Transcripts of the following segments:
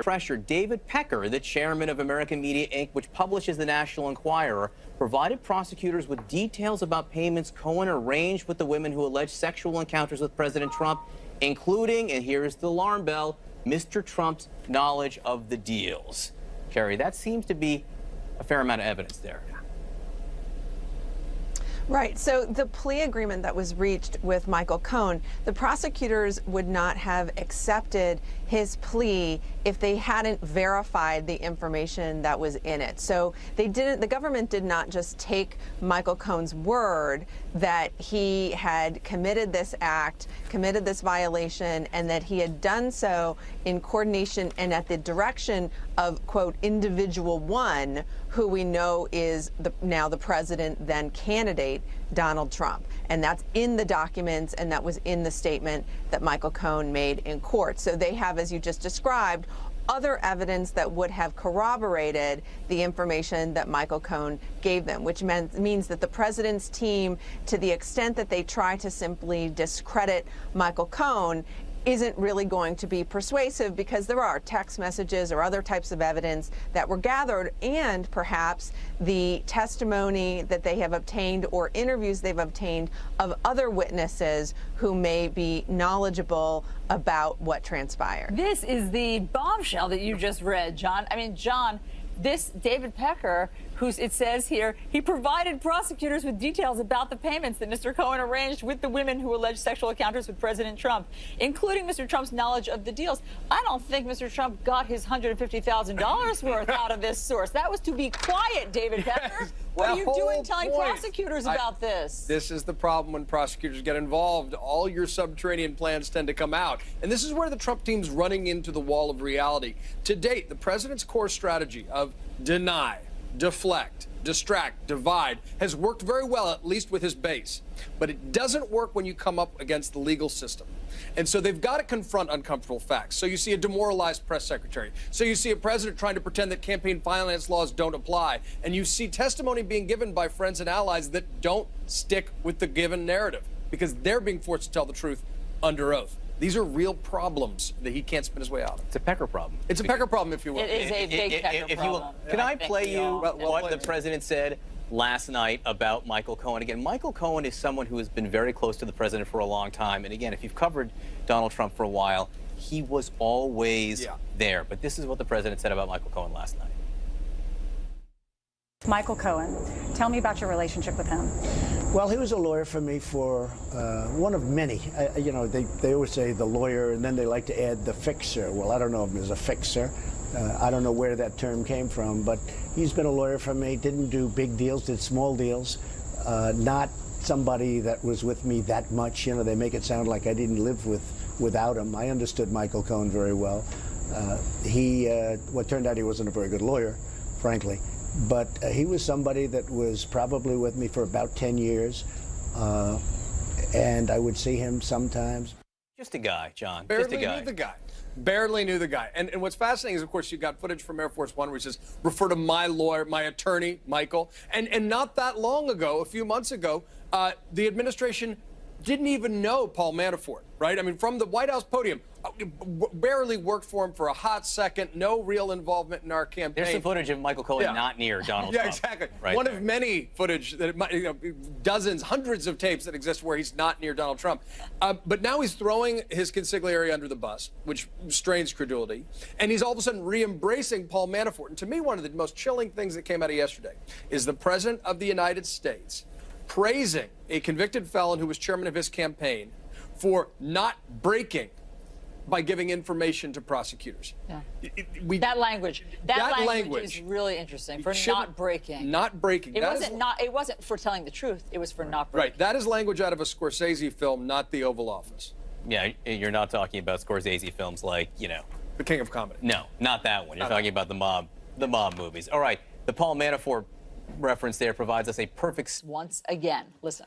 Pressure. David Pecker, the chairman of American Media Inc., which publishes the National Enquirer, provided prosecutors with details about payments Cohen arranged with the women who alleged sexual encounters with President Trump, including, and here's the alarm bell, Mr. Trump's knowledge of the deals. Kerry, that seems to be a fair amount of evidence there. Right. So the plea agreement that was reached with Michael Cohen, the prosecutors would not have accepted his plea if they hadn't verified the information that was in it. So they didn't, the government did not just take Michael Cohen's word that he had committed this act, committed this violation, and that he had done so in coordination and at the direction of, quote, individual one, who we know is now the president, then candidate, Donald Trump. And that's in the documents, and that was in the statement that Michael Cohen made in court. So they have, as you just described, other evidence that would have corroborated the information that Michael Cohen gave them, which means that the president's team, to the extent that they try to simply discredit Michael Cohen, isn't really going to be persuasive, because there are text messages or other types of evidence that were gathered, and perhaps the testimony that they have obtained or interviews they've obtained of other witnesses who may be knowledgeable about what transpired. This is the bombshell that you just read, John. I mean, John, this David Pecker, it says here, he provided prosecutors with details about the payments that Mr. Cohen arranged with the women who alleged sexual encounters with President Trump, including Mr. Trump's knowledge of the deals. I don't think Mr. Trump got his $150,000 worth out of this source. That was to be quiet, David Pecker. What are you doing telling prosecutors about this? This is the problem when prosecutors get involved. All your subterranean plans tend to come out. And this is where the Trump team's running into the wall of reality. To date, the president's core strategy of deny, deflect, distract, divide has worked very well, at least with his base. But it doesn't work when you come up against the legal system. And so they've got to confront uncomfortable facts. So you see a demoralized press secretary. So you see a president trying to pretend that campaign finance laws don't apply. And you see testimony being given by friends and allies that don't stick with the given narrative, because they're being forced to tell the truth under oath. These are real problems that he can't spin his way out of. It's a Pecker problem. It's a Pecker problem, if you will. It is a big Pecker problem. Can I play you what the president said last night about Michael Cohen? Again, Michael Cohen is someone who has been very close to the president for a long time. And again, if you've covered Donald Trump for a while, he was always there. But this is what the president said about Michael Cohen last night. Michael Cohen, tell me about your relationship with him. Well, he was a lawyer for me for one of many. You know, they always say the lawyer, and then they like to add the fixer. Well, I don't know if he was a fixer. I don't know where that term came from, but he's been a lawyer for me. Didn't do big deals, did small deals. Not somebody that was with me that much. You know, they make it sound like I didn't live without him. I understood Michael Cohen very well. What turned out he wasn't a very good lawyer, frankly. But he was somebody that was probably with me for about 10 years, and I would see him sometimes. Just a guy, John. Barely just a guy. knew the guy. Barely knew the guy. And what's fascinating is, of course, you got footage from Air Force One where he says, refer to my lawyer, my attorney, Michael. And not that long ago, a few months ago, the administration didn't even know Paul Manafort, right? I mean, from the White House podium, barely worked for him for a hot second, no real involvement in our campaign. There's some footage of Michael Cohen not near Donald Trump. Yeah, exactly. Right One there. of many footage, that dozens, hundreds of tapes that exist where he's not near Donald Trump. But now he's throwing his consigliere under the bus, which strains credulity. And he's all of a sudden re-embracing Paul Manafort. And to me, one of the most chilling things that came out of yesterday is the President of the United States praising a convicted felon who was chairman of his campaign for not breaking by giving information to prosecutors. Yeah. That language is really interesting, for not breaking. Not breaking. It wasn't for telling the truth. It was for not breaking. Right. That is language out of a Scorsese film, not the Oval Office. Yeah, you're not talking about Scorsese films like, you know, The King of Comedy. No, not that one. You're talking about the mob movies. All right, the Paul Manafort reference there provides us a perfect... Once again, listen.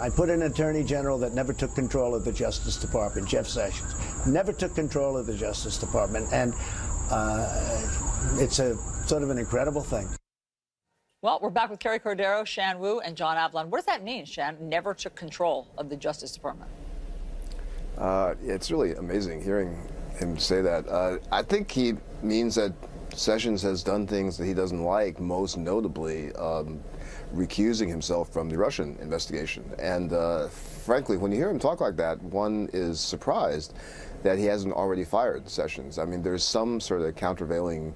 I put an attorney general that never took control of the Justice Department, Jeff Sessions, never took control of the Justice Department, and it's a sort of an incredible thing. Well, we're back with Kerry Cordero, Shan Wu, and John Avlon. What does that mean, Shan? Never took control of the Justice Department. It's really amazing hearing him say that. I think he means that Sessions has done things that he doesn't like, most notably recusing himself from the Russian investigation. And frankly, when you hear him talk like that, one is surprised that he hasn't already fired Sessions. I mean, there's some sort of countervailing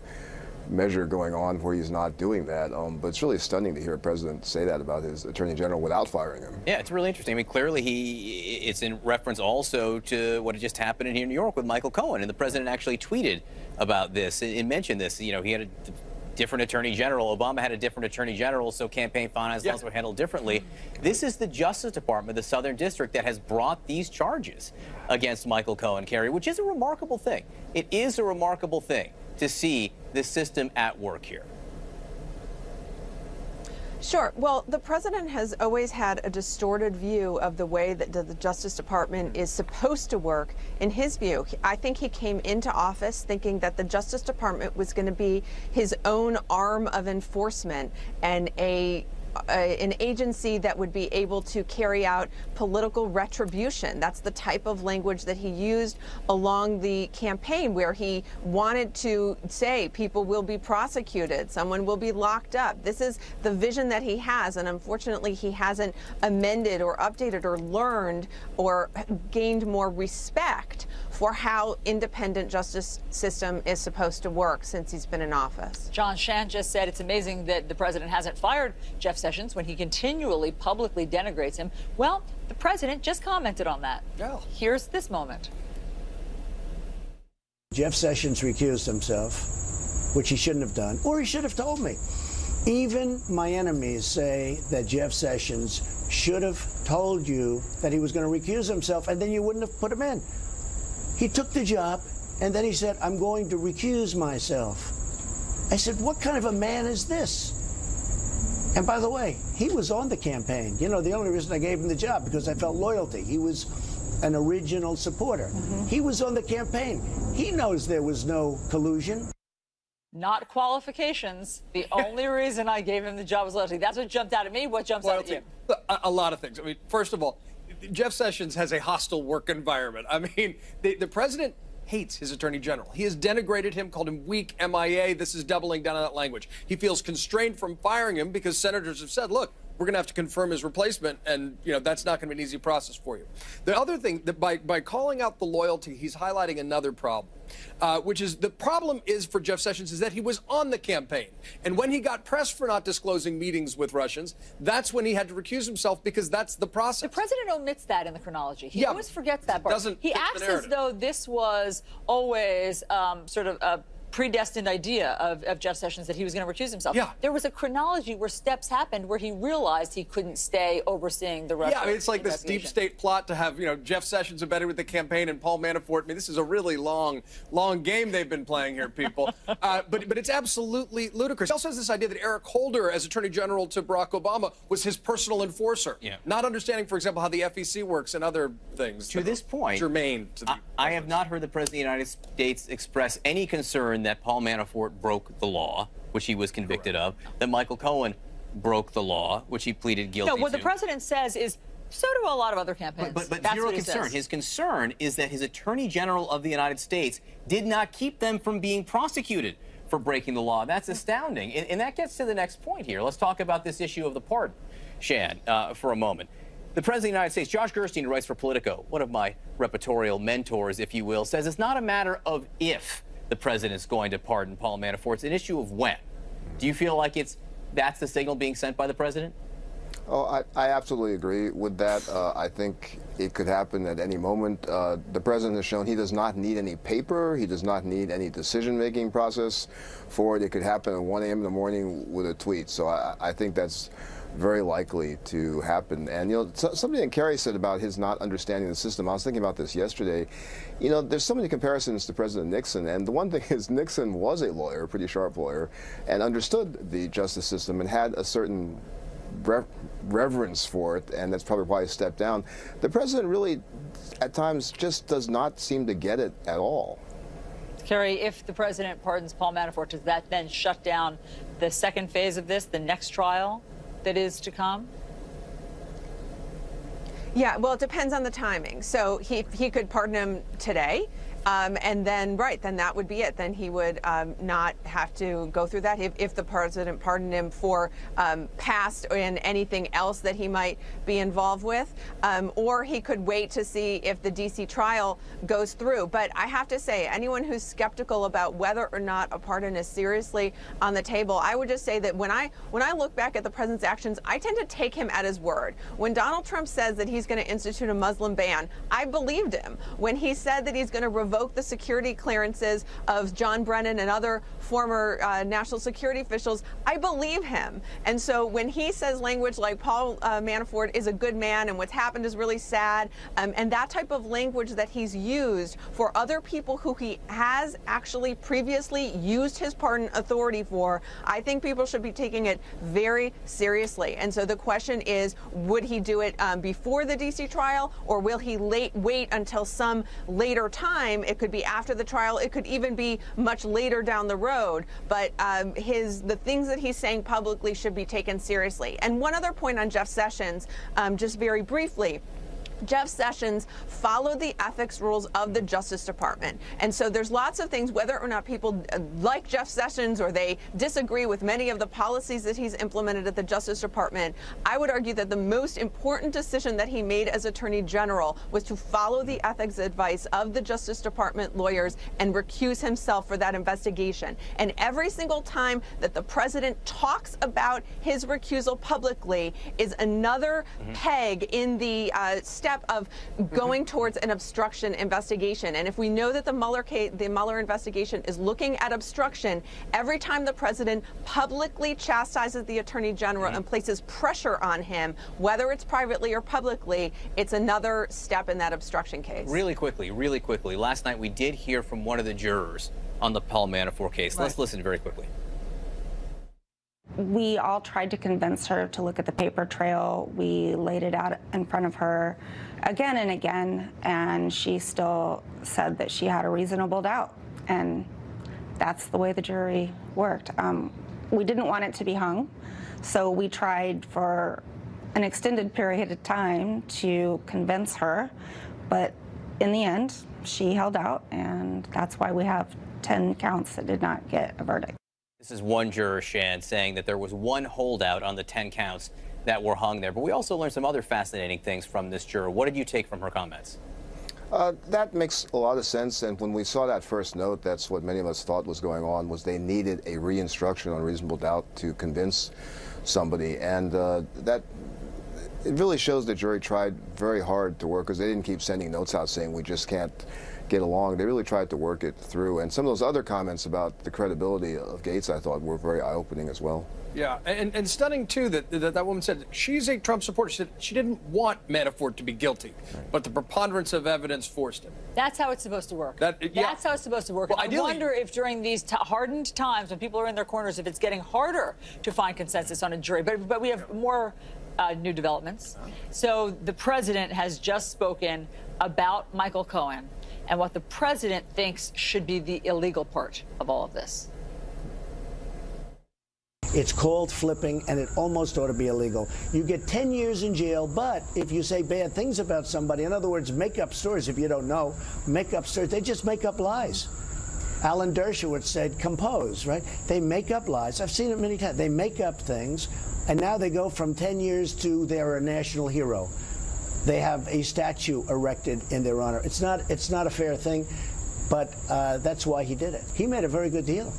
measure going on where he's not doing that, but it's really stunning to hear a president say that about his attorney general without firing him. Yeah, it's really interesting. I mean, clearly it's in reference also to what had just happened in here in New York with Michael Cohen, and the president actually tweeted about this and mentioned this. You know, he had a different attorney general. Obama had a different attorney general, so campaign finance laws were handled differently. This is the Justice Department, the Southern District, that has brought these charges against Michael Cohen, Kerry, which is a remarkable thing. It is a remarkable thing to see this system at work here. Sure. Well, the president has always had a distorted view of the way that the Justice Department is supposed to work. In his view, I think he came into office thinking that the Justice Department was going to be his own arm of enforcement and an agency that would be able to carry out political retribution. That's the type of language that he used along the campaign, where he wanted to say people will be prosecuted, someone will be locked up. This is the vision that he has, and unfortunately he hasn't amended or updated or learned or gained more respect for how independent justice system is supposed to work since he's been in office. John Shan just said it's amazing that the president hasn't fired Jeff Sessions when he continually publicly denigrates him. Well, the president just commented on that. Yeah. Here's this moment. Jeff Sessions recused himself, which he shouldn't have done, or he should have told me. Even my enemies say that Jeff Sessions should have told you that he was going to recuse himself, and then you wouldn't have put him in. He took the job, and then he said, I'm going to recuse myself. I said, what kind of a man is this? And by the way, he was on the campaign. You know, the only reason I gave him the job because I felt loyalty. He was an original supporter. He was on the campaign. He knows there was no collusion. Not qualifications. The only reason I gave him the job was loyalty. That's what jumped out at me. What jumps out at you? A lot of things. I mean, first of all, Jeff Sessions has a hostile work environment. I mean, the president hates his attorney general. He has denigrated him, called him weak, MIA. This is doubling down on that language. He feels constrained from firing him because senators have said, look, we're going to have to confirm his replacement, and that's not going to be an easy process for you. The other thing, that by calling out the loyalty, he's highlighting another problem, which is the problem is for Jeff Sessions is that he was on the campaign. And when he got pressed for not disclosing meetings with Russians, that's when he had to recuse himself because that's the process. The president omits that in the chronology. He always forgets that part. He acts as though this was always sort of a predestined idea of Jeff Sessions that he was going to recuse himself. Yeah. There was a chronology where steps happened where he realized he couldn't stay overseeing the Russia. Yeah, I mean, it's like this deep state plot to have, Jeff Sessions embedded with the campaign and Paul Manafort. I mean, this is a really long game they've been playing here, people. But it's absolutely ludicrous. He also has this idea that Eric Holder, as Attorney General to Barack Obama, was his personal enforcer. Yeah. Not understanding, for example, how the FEC works and other things. To this point, germane to the I have not heard the President of the United States express any concern that Paul Manafort broke the law, which he was convicted of, that Michael Cohen broke the law, which he pleaded guilty to. No, what the president says is, so do a lot of other campaigns. But that's zero concern. His concern is that his Attorney General of the United States did not keep them from being prosecuted for breaking the law. That's astounding. And that gets to the next point here. Let's talk about this issue of the pardon, Shan, for a moment. The President of the United States, Josh Gerstein, who writes for Politico, one of my reportorial mentors, if you will, says it's not a matter of if the president's going to pardon Paul Manafort. It's an issue of when. Do you feel like that's the signal being sent by the president? Oh, I absolutely agree with that. I think it could happen at any moment. The president has shown he does not need any paper. He does not need any decision-making process for it. It could happen at 1 a.m. in the morning with a tweet. So I think that's very likely to happen. And, something that Kerry said about his not understanding the system, I was thinking about this yesterday. There's so many comparisons to President Nixon, and the one thing is Nixon was a lawyer, a pretty sharp lawyer, and understood the justice system and had a certain reverence for it, and that's probably why he stepped down. The president really, at times, just does not seem to get it at all. Kerry, if the president pardons Paul Manafort, does that then shut down the second phase of this, the next trial that is to come? Yeah, well, it depends on the timing. So he could pardon him today, And then, then that would be it. Then he would not have to go through that if the president pardoned him for past and anything else that he might be involved with. Or he could wait to see if the D.C. trial goes through. But I have to say, anyone who's skeptical about whether or not a pardon is seriously on the table, I would just say that when I look back at the president's actions, I tend to take him at his word. When Donald Trump says that he's going to institute a Muslim ban, I believed him. When he said that he's going to revoke the security clearances of John Brennan and other former national security officials, I believe him. And so when he says language like Paul Manafort is a good man and what's happened is really sad, and that type of language that he's used for other people who he has actually previously used his pardon authority for, I think people should be taking it very seriously. And so the question is, would he do it before the D.C. trial, or will he wait until some later time? It could be after the trial. It could even be much later down the road. But the things that he's saying publicly should be taken seriously. And one other point on Jeff Sessions, just very briefly. Jeff Sessions followed the ethics rules of the Justice Department. And so there's lots of things, whether or not people like Jeff Sessions or they disagree with many of the policies that he's implemented at the Justice Department, I would argue that the most important decision that he made as Attorney General was to follow the ethics advice of the Justice Department lawyers and recuse himself for that investigation. And every single time that the president talks about his recusal publicly is another peg in the step of going towards an obstruction investigation. And if we know that the Mueller investigation is looking at obstruction, every time the president publicly chastises the Attorney General and places pressure on him, whether it's privately or publicly, it's another step in that obstruction case. Really quickly, Last night we did hear from one of the jurors on the Paul Manafort case. Let's listen very quickly. We all tried to convince her to look at the paper trail. We laid it out in front of her again and again, and she still said that she had a reasonable doubt. And that's the way the jury worked. We didn't want it to be hung, so we tried for an extended period of time to convince her, but in the end, she held out, and that's why we have 10 counts that did not get a verdict. This is one juror, Shan, saying that there was one holdout on the 10 counts that were hung there. But we also learned some other fascinating things from this juror. What did you take from her comments? That makes a lot of sense. And when we saw that first note, that's what many of us thought was going on, was they needed a re-instruction on reasonable doubt to convince somebody. And that it really shows the jury tried very hard to work, because they didn't keep sending notes out saying we just can't get along. They really tried to work it through. And some of those other comments about the credibility of Gates, I thought, were very eye-opening as well. Yeah, and stunning, too, that woman said she's a Trump supporter. She said she didn't want Manafort to be guilty, but the preponderance of evidence forced him. That's how it's supposed to work. That's how it's supposed to work. Well, I wonder if during these hardened times when people are in their corners, if it's getting harder to find consensus on a jury. But we have more new developments. So the president has just spoken about Michael Cohen and what the president thinks should be the illegal part of all of this. It's called flipping, and it almost ought to be illegal. You get 10 years in jail, but if you say bad things about somebody, in other words, make up stories, if you don't know, make up stories, they just make up lies. Alan Dershowitz said compose, right? They make up lies. I've seen it many times. They make up things, and now they go from 10 years to they're a national hero. They have a statue erected in their honor. It's not a fair thing, but that's why he did it. He made a very good deal.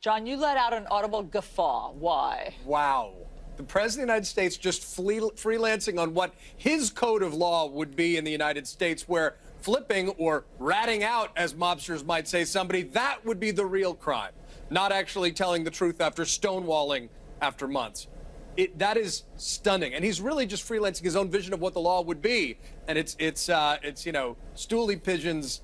John, you let out an audible guffaw. Why? Wow. The President of the United States just freelancing on what his code of law would be in the United States, where flipping or ratting out, as mobsters might say, somebody, that would be the real crime, not actually telling the truth after stonewalling after months. That is stunning, and he's really just freelancing his own vision of what the law would be, and it's you know, stoolie pigeons.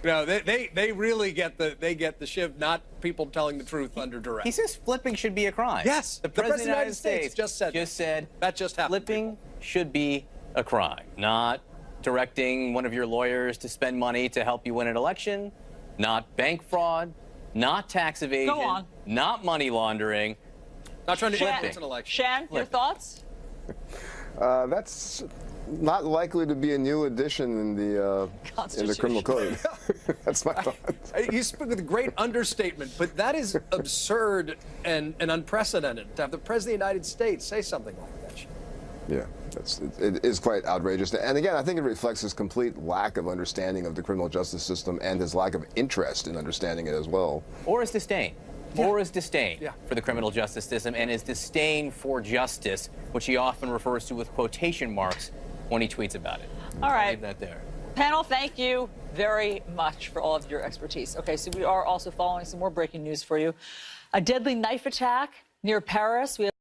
You know, they really get the shiv, not people telling the truth under duress. He says flipping should be a crime. Yes, the President of the United States just said that just happened. Flipping should be a crime, not directing one of your lawyers to spend money to help you win an election, not bank fraud, not tax evasion, not money laundering. Not trying to influence an election. Shan, your thoughts? That's not likely to be a new addition in the criminal code. That's my thought. You speak with great understatement, but that is absurd and unprecedented to have the President of the United States say something like that. Yeah, it is quite outrageous. And again, I think it reflects his complete lack of understanding of the criminal justice system and his lack of interest in understanding it as well. Or his disdain. Or his disdain for the criminal justice system and his disdain for justice, which he often refers to with quotation marks when he tweets about it. All right. I'll leave that there. Panel, thank you very much for all of your expertise. Okay, so we are also following some more breaking news for you. A deadly knife attack near Paris. We have